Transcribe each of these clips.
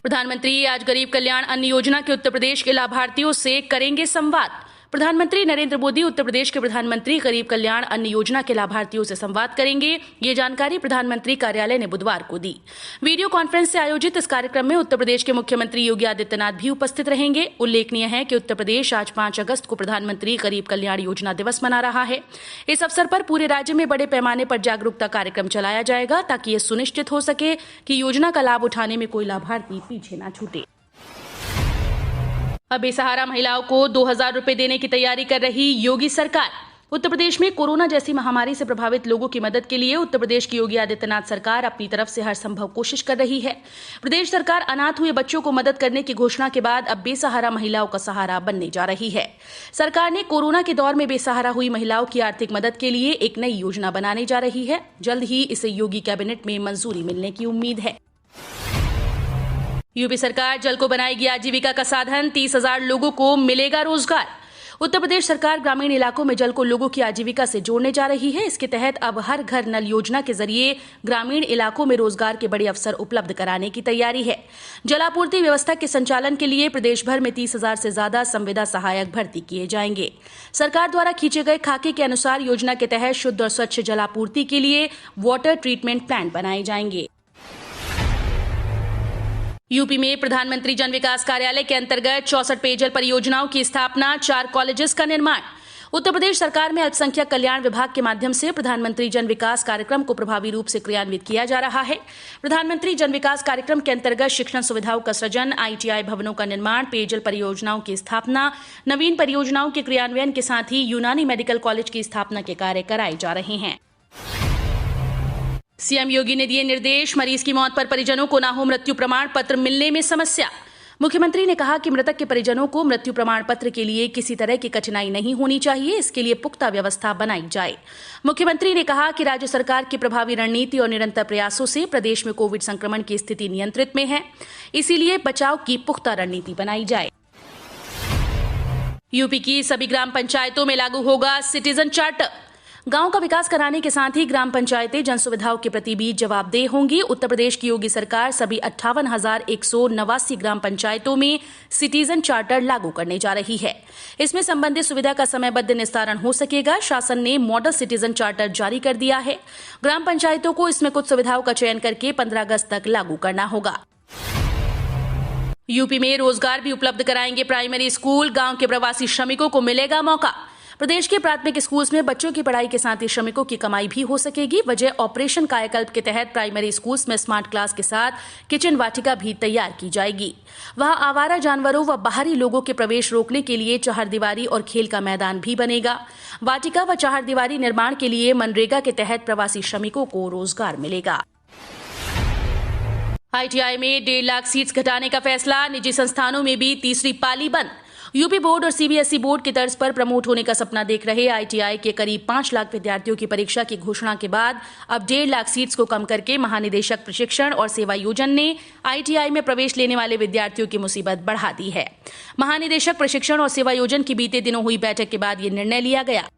प्रधानमंत्री आज गरीब कल्याण अन्न योजना के उत्तर प्रदेश के लाभार्थियों से करेंगे संवाद। प्रधानमंत्री नरेंद्र मोदी उत्तर प्रदेश के प्रधानमंत्री गरीब कल्याण अन्न योजना के लाभार्थियों से संवाद करेंगे। ये जानकारी प्रधानमंत्री कार्यालय ने बुधवार को दी। वीडियो कॉन्फ्रेंस से आयोजित इस कार्यक्रम में उत्तर प्रदेश के मुख्यमंत्री योगी आदित्यनाथ भी उपस्थित रहेंगे। उल्लेखनीय है कि उत्तर प्रदेश आज 5 अगस्त को प्रधानमंत्री गरीब कल्याण योजना दिवस मना रहा है। इस अवसर पर पूरे राज्य में बड़े पैमाने पर जागरूकता कार्यक्रम चलाया जाएगा ताकि ये सुनिश्चित हो सके कि योजना का लाभ उठाने में कोई लाभार्थी पीछे न छूटे। अब बेसहारा महिलाओं को 2000 रुपए देने की तैयारी कर रही योगी सरकार। उत्तर प्रदेश में कोरोना जैसी महामारी से प्रभावित लोगों की मदद के लिए उत्तर प्रदेश की योगी आदित्यनाथ सरकार अपनी तरफ से हर संभव कोशिश कर रही है। प्रदेश सरकार अनाथ हुए बच्चों को मदद करने की घोषणा के बाद अब बेसहारा महिलाओं का सहारा बनने जा रही है। सरकार ने कोरोना के दौर में बेसहारा हुई महिलाओं की आर्थिक मदद के लिए एक नई योजना बनाने जा रही है। जल्द ही इसे योगी कैबिनेट में मंजूरी मिलने की उम्मीद है। यूपी सरकार जल को बनाएगी आजीविका का साधन, 30,000 लोगों को मिलेगा रोजगार। उत्तर प्रदेश सरकार ग्रामीण इलाकों में जल को लोगों की आजीविका से जोड़ने जा रही है। इसके तहत अब हर घर नल योजना के जरिए ग्रामीण इलाकों में रोजगार के बड़े अवसर उपलब्ध कराने की तैयारी है। जलापूर्ति व्यवस्था के संचालन के लिए प्रदेश भर में 30,000 से ज्यादा संविदा सहायक भर्ती किए जाएंगे। सरकार द्वारा खींचे गए खाके के अनुसार योजना के तहत शुद्ध और स्वच्छ जलापूर्ति के लिए वाटर ट्रीटमेंट प्लांट बनाए जाएंगे। यूपी में प्रधानमंत्री जन विकास कार्यालय के अंतर्गत 64 पेयजल परियोजनाओं की स्थापना, 4 कॉलेजेस का निर्माण। उत्तर प्रदेश सरकार में अल्पसंख्यक कल्याण विभाग के माध्यम से प्रधानमंत्री जन विकास कार्यक्रम को प्रभावी रूप से क्रियान्वित किया जा रहा है। प्रधानमंत्री जन विकास कार्यक्रम के अंतर्गत शिक्षण सुविधाओं का सृजन, ITI भवनों का निर्माण, पेयजल परियोजनाओं की स्थापना, नवीन परियोजनाओं के क्रियान्वयन के साथ ही यूनानी मेडिकल कॉलेज की स्थापना के कार्य कराए जा रहे हैं। सीएम योगी ने दिए निर्देश, मरीज की मौत पर परिजनों को ना हो मृत्यु प्रमाण पत्र मिलने में समस्या। मुख्यमंत्री ने कहा कि मृतक के परिजनों को मृत्यु प्रमाण पत्र के लिए किसी तरह की कठिनाई नहीं होनी चाहिए, इसके लिए पुख्ता व्यवस्था बनाई जाए। मुख्यमंत्री ने कहा कि राज्य सरकार की प्रभावी रणनीति और निरंतर प्रयासों से प्रदेश में कोविड संक्रमण की स्थिति नियंत्रित में है, इसीलिए बचाव की पुख्ता रणनीति बनाई जाए। यूपी की सभी ग्राम पंचायतों में लागू होगा सिटीजन चार्टर। गांव का विकास कराने के साथ ही ग्राम पंचायतें जन सुविधाओं के प्रति भी जवाबदेह होंगी। उत्तर प्रदेश की योगी सरकार सभी 58,189 ग्राम पंचायतों में सिटीजन चार्टर लागू करने जा रही है। इसमें संबंधित सुविधा का समयबद्ध निस्तारण हो सकेगा। शासन ने मॉडल सिटीजन चार्टर जारी कर दिया है। ग्राम पंचायतों को इसमें कुछ सुविधाओं का चयन करके 15 अगस्त तक लागू करना होगा। यूपी में रोजगार भी उपलब्ध कराएंगे प्राइमरी स्कूल, गांव के प्रवासी श्रमिकों को मिलेगा मौका। प्रदेश के प्राथमिक स्कूल्स में बच्चों की पढ़ाई के साथ ही श्रमिकों की कमाई भी हो सकेगी। वजह ऑपरेशन कायाकल्प के तहत प्राइमरी स्कूल्स में स्मार्ट क्लास के साथ किचन वाटिका भी तैयार की जाएगी। वहां आवारा जानवरों व बाहरी लोगों के प्रवेश रोकने के लिए चहारदीवारी और खेल का मैदान भी बनेगा। वाटिका व चहारदीवारी निर्माण के लिए मनरेगा के तहत प्रवासी श्रमिकों को रोजगार मिलेगा। ITI में 1.5 लाख सीट्स घटाने का फैसला, निजी संस्थानों में भी तीसरी पाली बंद। यूपी बोर्ड और CBSE बोर्ड की तर्ज पर प्रमोट होने का सपना देख रहे ITI के करीब 5 लाख विद्यार्थियों की परीक्षा की घोषणा के बाद अब 1.5 लाख सीट्स को कम करके महानिदेशक प्रशिक्षण और सेवा योजन ने ITI में प्रवेश लेने वाले विद्यार्थियों की मुसीबत बढ़ा दी है। महानिदेशक प्रशिक्षण और सेवा योजन की बीते दिनों हुई बैठक के बाद ये निर्णय लिया गया।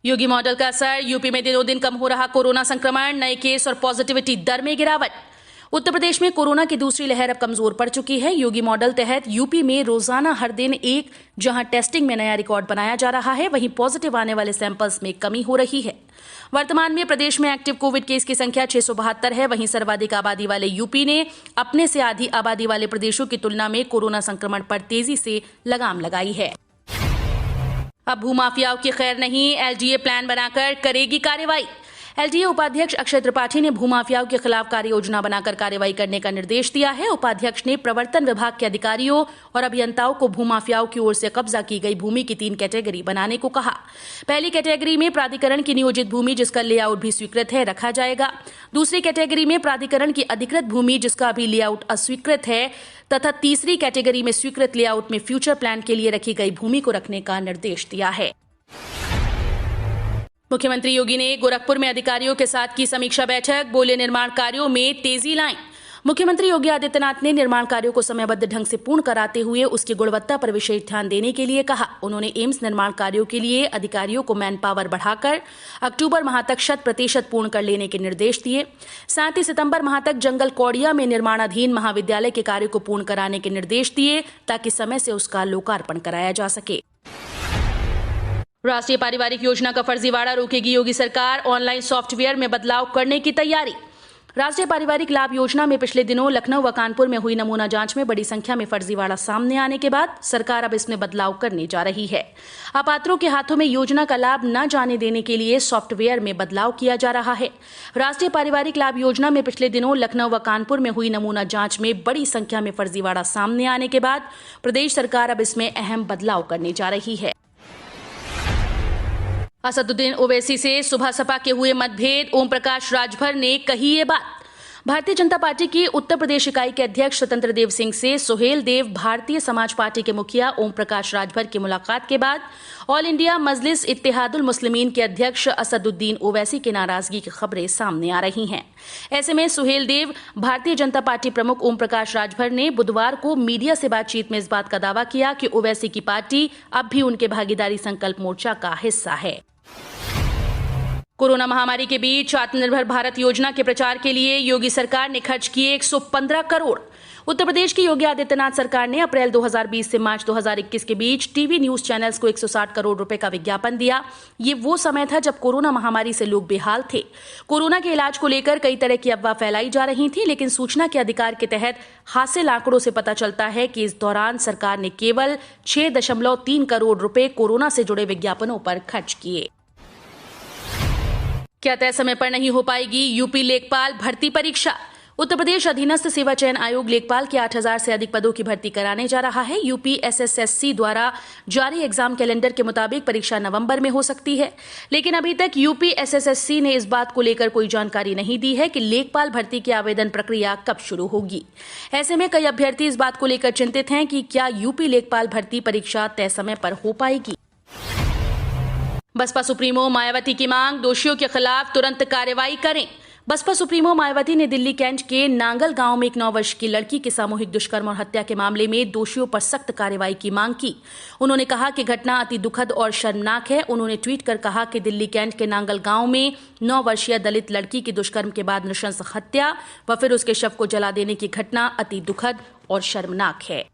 योगी मॉडल का असर, यूपी में दिनों दिन कम हो रहा कोरोना संक्रमण, नए केस और पॉजिटिविटी दर में गिरावट। उत्तर प्रदेश में कोरोना की दूसरी लहर अब कमजोर पड़ चुकी है। योगी मॉडल तहत यूपी में रोजाना हर दिन एक जहां टेस्टिंग में नया रिकॉर्ड बनाया जा रहा है, वहीं पॉजिटिव आने वाले सैंपल्स में कमी हो रही है। वर्तमान में प्रदेश में एक्टिव कोविड केस की संख्या 672 है। वहीं सर्वाधिक आबादी वाले यूपी ने अपने से आधी आबादी वाले प्रदेशों की तुलना में कोरोना संक्रमण पर तेजी से लगाम लगाई है। अब भूमाफियाओं की खैर नहीं, LGA प्लान बनाकर करेगी कार्रवाई। LGA उपाध्यक्ष अक्षय त्रिपाठी ने भूमाफियाओं के खिलाफ कार्य योजना बनाकर कार्रवाई करने का निर्देश दिया है। उपाध्यक्ष ने प्रवर्तन विभाग के अधिकारियों और अभियंताओं को भूमाफियाओं की ओर से कब्जा की गई भूमि की 3 कैटेगरी बनाने को कहा। पहली कैटेगरी में प्राधिकरण की नियोजित भूमि जिसका लेआउट भी स्वीकृत है रखा जाएगा। दूसरी कैटेगरी में प्राधिकरण की अधिकृत भूमि जिसका अभी लेआउट अस्वीकृत है, तथा तीसरी कैटेगरी में स्वीकृत लेआउट में फ्यूचर प्लान के लिए रखी गई भूमि को रखने का निर्देश दिया है। मुख्यमंत्री योगी ने गोरखपुर में अधिकारियों के साथ की समीक्षा बैठक, बोले निर्माण कार्यों में तेजी लाएं। मुख्यमंत्री योगी आदित्यनाथ ने निर्माण कार्यों को समयबद्ध ढंग से पूर्ण कराते हुए उसकी गुणवत्ता पर विशेष ध्यान देने के लिए कहा। उन्होंने एम्स निर्माण कार्यों के लिए अधिकारियों को मैन पावर बढ़ाकर अक्टूबर माह तक 100% पूर्ण कर लेने के निर्देश दिए। साथ ही सितंबर माह तक जंगल कौड़िया में निर्माणाधीन महाविद्यालय के कार्य को पूर्ण कराने के निर्देश दिए ताकि समय से उसका लोकार्पण कराया जा सके। राष्ट्रीय पारिवारिक योजना का फर्जीवाड़ा रोकेगी योगी सरकार, ऑनलाइन सॉफ्टवेयर में बदलाव करने की तैयारी। राष्ट्रीय पारिवारिक लाभ योजना में पिछले दिनों लखनऊ व कानपुर में हुई नमूना जांच में बड़ी संख्या में फर्जीवाड़ा सामने आने के बाद सरकार अब इसमें बदलाव करने जा रही है। अपात्रों के हाथों में योजना का लाभ न जाने देने के लिए सॉफ्टवेयर में बदलाव किया जा रहा है। राष्ट्रीय पारिवारिक लाभ योजना में पिछले दिनों लखनऊ व कानपुर में हुई नमूना जांच में बड़ी संख्या में फर्जीवाड़ा सामने आने के बाद प्रदेश सरकार अब इसमें अहम बदलाव करने जा रही है। असदुद्दीन ओवैसी से सुबह सपा के हुए मतभेद, ओम प्रकाश राजभर ने कही ये बात। भारतीय जनता पार्टी की उत्तर प्रदेश इकाई के अध्यक्ष स्वतंत्र देव सिंह से सुहेल देव भारतीय समाज पार्टी के मुखिया ओम प्रकाश राजभर की मुलाकात के बाद ऑल इंडिया मजलिस इत्तेहादुल मुस्लिमीन के अध्यक्ष असदुद्दीन ओवैसी की नाराजगी की खबरें सामने आ रही हैं। ऐसे में सुहेल देव भारतीय जनता पार्टी प्रमुख ओम प्रकाश राजभर ने बुधवार को मीडिया से बातचीत में इस बात का दावा किया कि ओवैसी की पार्टी अब भी उनके भागीदारी संकल्प मोर्चा का हिस्सा है। कोरोना महामारी के बीच आत्मनिर्भर भारत योजना के प्रचार के लिए योगी सरकार ने खर्च किए 115 करोड़। उत्तर प्रदेश की योगी आदित्यनाथ सरकार ने अप्रैल 2020 से मार्च 2021 के बीच टीवी न्यूज चैनल्स को 160 करोड़ रुपए का विज्ञापन दिया। ये वो समय था जब कोरोना महामारी से लोग बेहाल थे। कोरोना के इलाज को लेकर कई तरह की अफवाह फैलाई जा रही थी, लेकिन सूचना के अधिकार के तहत हासिल आंकड़ों से पता चलता है कि इस दौरान सरकार ने केवल 6.3 करोड़ रुपए कोरोना से जुड़े विज्ञापनों पर खर्च किए। क्या तय समय पर नहीं हो पाएगी यूपी लेखपाल भर्ती परीक्षा? उत्तर प्रदेश अधीनस्थ सेवा चयन आयोग लेखपाल के 8,000 से अधिक पदों की भर्ती कराने जा रहा है। यूपी एसएसएससी द्वारा जारी एग्जाम कैलेंडर के मुताबिक परीक्षा नवंबर में हो सकती है, लेकिन अभी तक यूपी एसएसएससी ने इस बात को लेकर कोई जानकारी नहीं दी है कि लेखपाल भर्ती की आवेदन प्रक्रिया कब शुरू होगी। ऐसे में कई अभ्यर्थी इस बात को लेकर चिंतित हैं कि क्या यूपी लेखपाल भर्ती परीक्षा तय समय पर हो पाएगी। बसपा सुप्रीमो मायावती की मांग, दोषियों के खिलाफ तुरंत कार्रवाई करें। बसपा सुप्रीमो मायावती ने दिल्ली कैंट के नांगल गांव में एक 9 वर्ष की लड़की के सामूहिक दुष्कर्म और हत्या के मामले में दोषियों पर सख्त कार्रवाई की मांग की। उन्होंने कहा कि घटना अति दुखद और शर्मनाक है। उन्होंने ट्वीट कर कहा कि दिल्ली कैंट के नांगल गांव में 9 वर्षीय दलित लड़की की दुष्कर्म के बाद नृशंस हत्या व फिर उसके शव को जला देने की घटना अति दुखद और शर्मनाक है।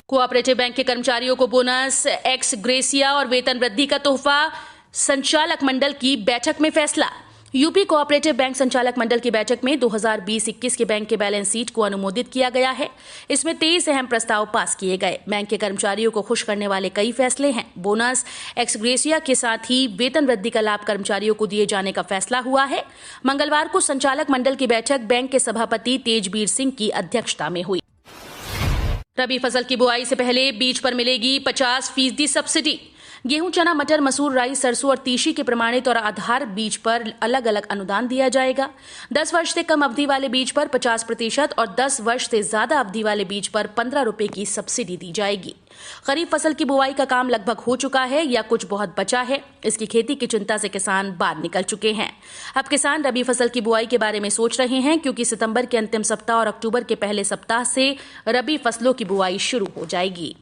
कोऑपरेटिव बैंक के कर्मचारियों को बोनस, एक्स ग्रेसिया और वेतन वृद्धि का तोहफा, संचालक मंडल की बैठक में फैसला। यूपी कोऑपरेटिव बैंक संचालक मंडल की बैठक में 2020-21 के बैंक के बैलेंस शीट को अनुमोदित किया गया है। इसमें 23 अहम प्रस्ताव पास किए गए। बैंक के कर्मचारियों को खुश करने वाले कई फैसले हैं। बोनस, एक्स ग्रेसिया के साथ ही वेतन वृद्धि का लाभ कर्मचारियों को दिए जाने का फैसला हुआ है। मंगलवार को संचालक मंडल की बैठक बैंक के सभापति तेजबीर सिंह की अध्यक्षता में हुई। रबी फसल की बुआई से पहले बीज पर मिलेगी 50% सब्सिडी। गेहूं, चना, मटर, मसूर, राई, सरसों और तीसी के प्रमाणित और आधार बीज पर अलग अलग अनुदान दिया जाएगा। 10 वर्ष से कम अवधि वाले बीज पर 50% और 10 वर्ष से ज्यादा अवधि वाले बीज पर 15 रुपए की सब्सिडी दी जाएगी। खरीफ फसल की बुआई का काम लगभग हो चुका है या कुछ बहुत बचा है। इसकी खेती की चिंता से किसान बाहर निकल चुके हैं। अब किसान रबी फसल की बुआई के बारे में सोच रहे हैं, क्योंकि सितंबर के अंतिम सप्ताह और अक्टूबर के पहले सप्ताह से रबी फसलों की बुआई शुरू हो जाएगी।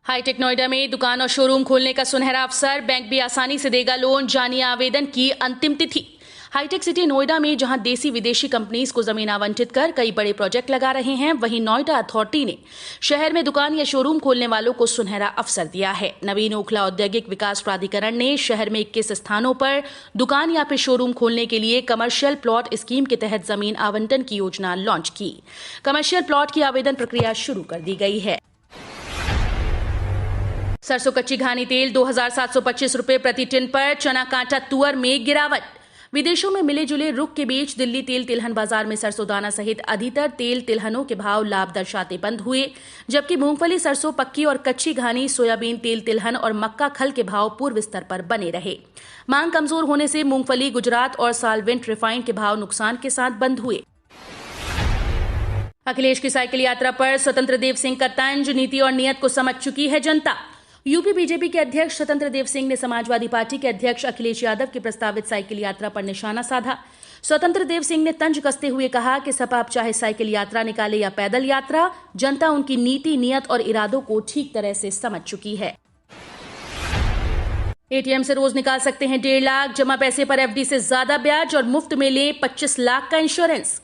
हाईटेक नोएडा में दुकान और शोरूम खोलने का सुनहरा अवसर, बैंक भी आसानी से देगा लोन, जानिए आवेदन की अंतिम तिथि। हाईटेक सिटी नोएडा में जहां देसी विदेशी कंपनीज को जमीन आवंटित कर कई बड़े प्रोजेक्ट लगा रहे हैं, वहीं नोएडा अथॉरिटी ने शहर में दुकान या शोरूम खोलने वालों को सुनहरा अवसर दिया है। नवीन ओखला औद्योगिक विकास प्राधिकरण ने शहर में 21 स्थानों पर दुकान या फिर शोरूम खोलने के लिए कमर्शियल प्लॉट स्कीम के तहत जमीन आवंटन की योजना लॉन्च की। कमर्शियल प्लॉट की आवेदन प्रक्रिया शुरू कर दी गई है। सरसों कच्ची घानी तेल 2,725 रुपए प्रति टिन पर, चना कांटा तुअर में गिरावट। विदेशों में मिले जुले रुख के बीच दिल्ली तेल तिलहन बाजार में सरसों दाना सहित अधिकतर तेल तिलहनों के भाव लाभ दर्शाते बंद हुए, जबकि मूंगफली, सरसों, पक्की और कच्ची घानी, सोयाबीन तेल तिलहन और मक्का खल के भाव पूर्व स्तर पर बने रहे। मांग कमजोर होने से मूंगफली, गुजरात और साल्वेंट रिफाइंड के भाव नुकसान के साथ बंद हुए। अखिलेश की साइकिल यात्रा पर स्वतंत्र देव सिंह का तंज, नीति और नियत को समझ चुकी है जनता। यूपी बीजेपी के अध्यक्ष स्वतंत्र देव सिंह ने समाजवादी पार्टी के अध्यक्ष अखिलेश यादव की प्रस्तावित साइकिल यात्रा पर निशाना साधा। स्वतंत्र देव सिंह ने तंज कसते हुए कहा कि सपा अब चाहे साइकिल यात्रा निकाले या पैदल यात्रा, जनता उनकी नीति, नियत और इरादों को ठीक तरह से समझ चुकी है। एटीएम से रोज निकाल सकते हैं 1.5 लाख, जमा पैसे पर एफडी से ज्यादा ब्याज और मुफ्त में लें 25 लाख का इंश्योरेंस।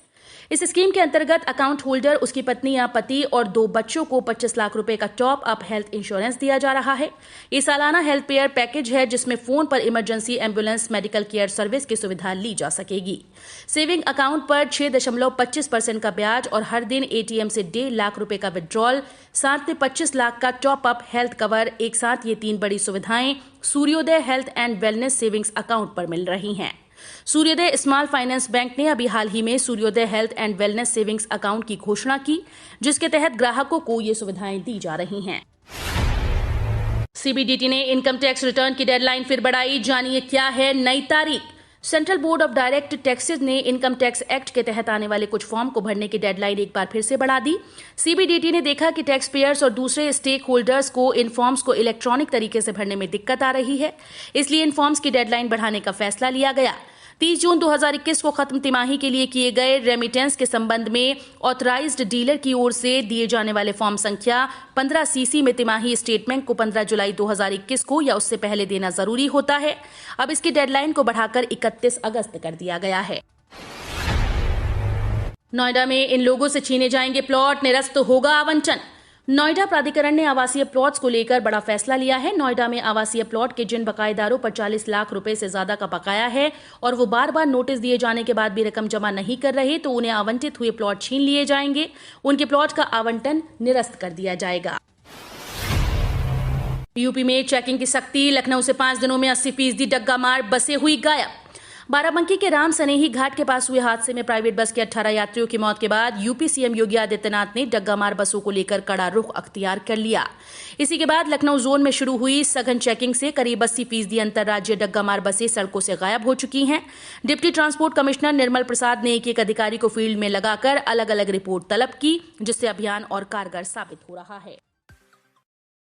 इस स्कीम के अंतर्गत अकाउंट होल्डर, उसकी पत्नी या पति और 2 बच्चों को 25 लाख रुपए का टॉप अप हेल्थ इंश्योरेंस दिया जा रहा है। ये सालाना हेल्थ पेयर पैकेज है जिसमें फोन पर emergency, ambulance, medical care service की सुविधा ली जा सकेगी। सेविंग अकाउंट पर 6.25% का ब्याज और हर दिन एटीएम से 1.5 लाख रुपए का विड्रॉल, साथ में 25 लाख का टॉप अप हेल्थ कवर। एक साथ ये 3 बड़ी सुविधाएं सूर्योदय health and wellness savings account पर मिल रही हैं। सूर्योदय स्मॉल फाइनेंस बैंक ने अभी हाल ही में सूर्योदय health and wellness savings account की घोषणा की, जिसके तहत ग्राहकों को ये सुविधाएं दी जा रही हैं। सीबीडीटी ने इनकम टैक्स रिटर्न की डेडलाइन फिर बढ़ाई, जानिए क्या है नई तारीख। Central board of direct taxes ने इनकम टैक्स एक्ट के तहत आने वाले कुछ फॉर्म को भरने की डेडलाइन एक बार फिर से बढ़ा दी। सीबीडीटी ने देखा कि टैक्स पेयर्स और दूसरे स्टेक होल्डर्स को इन फॉर्म्स को इलेक्ट्रॉनिक तरीके से भरने में दिक्कत आ रही है, इसलिए इन फॉर्म्स की डेडलाइन बढ़ाने का फैसला लिया गया। 30 जून 2021 को खत्म तिमाही के लिए किए गए रेमिटेंस के संबंध में ऑथराइज्ड डीलर की ओर से दिए जाने वाले फॉर्म संख्या 15 सीसी में तिमाही स्टेटमेंट को 15 जुलाई 2021 को या उससे पहले देना जरूरी होता है। अब इसकी डेडलाइन को बढ़ाकर 31 अगस्त कर दिया गया है। नोएडा में इन लोगों से छीने जाएंगे प्लॉट, निरस्त होगा आवंटन। नोएडा प्राधिकरण ने आवासीय प्लॉट्स को लेकर बड़ा फैसला लिया है। नोएडा में आवासीय प्लॉट के जिन बकायेदारों पर 40 लाख रुपए से ज्यादा का बकाया है और वो बार बार नोटिस दिए जाने के बाद भी रकम जमा नहीं कर रहे, तो उन्हें आवंटित हुए प्लॉट छीन लिए जाएंगे। उनके प्लॉट का आवंटन निरस्त कर दिया जाएगा। यूपी में चेकिंग की सख्ती, लखनऊ से 5 दिनों में 80% डग्गा मार बसें हुई गायब। बाराबंकी के राम सनेही घाट के पास हुए हादसे में प्राइवेट बस के 18 यात्रियों की मौत के बाद यूपी सीएम योगी आदित्यनाथ ने डग्गामार बसों को लेकर कड़ा रुख अख्तियार कर लिया। इसी के बाद लखनऊ जोन में शुरू हुई सघन चेकिंग से करीब 80% अंतर्राज्यीय डग्गामार बसें सड़कों से गायब हो चुकी हैं। डिप्टी ट्रांसपोर्ट कमिश्नर निर्मल प्रसाद ने एक अधिकारी को फील्ड में लगाकर अलग अलग रिपोर्ट तलब की, जिससे अभियान और कारगर साबित हो रहा है।